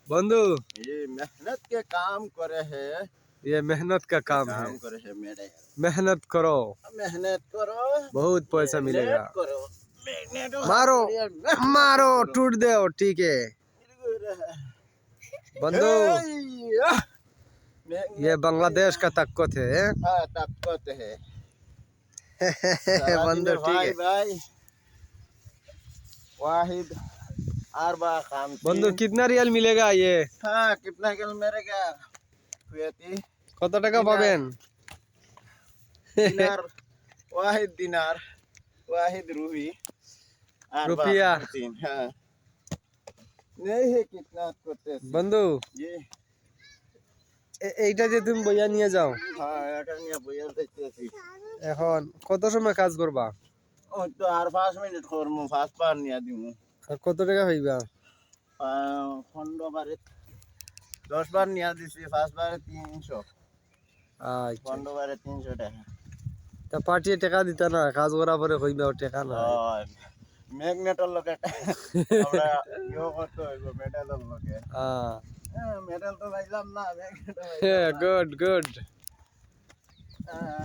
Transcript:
बंधु ये मेहनत के काम करे है। ये मेहनत का काम है। करे है मेरे। मेहनत करो बहुत पैसा मिलेगा। करो मारो मारो टूट दे ठीक है बंधु। ये बांग्लादेश का ताकत है। हाँ ताकत है बंधु ठीक है भाई वाहिद आरबा काम बंधु। कितना रियल मिलेगा ये? हाँ कितना किल मेरे क्या কত টাকা পাবেন? दिनार वाहिद रूही रुपया हाँ नहीं है कितना करते बंधु ये এইটা যে তুমি বইয়া নিয়ে যাও हाँ এটা নিয়ে বইয়া দিতেছি এখন কত সময় কাজ করবা? ও তো আর 5 মিনিট করমু 5 বার নিয়ে দিমু আর কত টাকা হইবা? খন্ড বারে 10 বার নিয়ে দিছি 5 বারে 300 আচ্ছা খন্ড বারে 300 টাকা তা পাঠিয়ে টাকা দিতা না কাজ করা পরে হইবা টাকা না ম্যাগনেটের লগে আমরা ইও করতে হইব মেটালের লগে মেটাল তো পাইলাম না ম্যাগনেট গুড গুড হ্যাঁ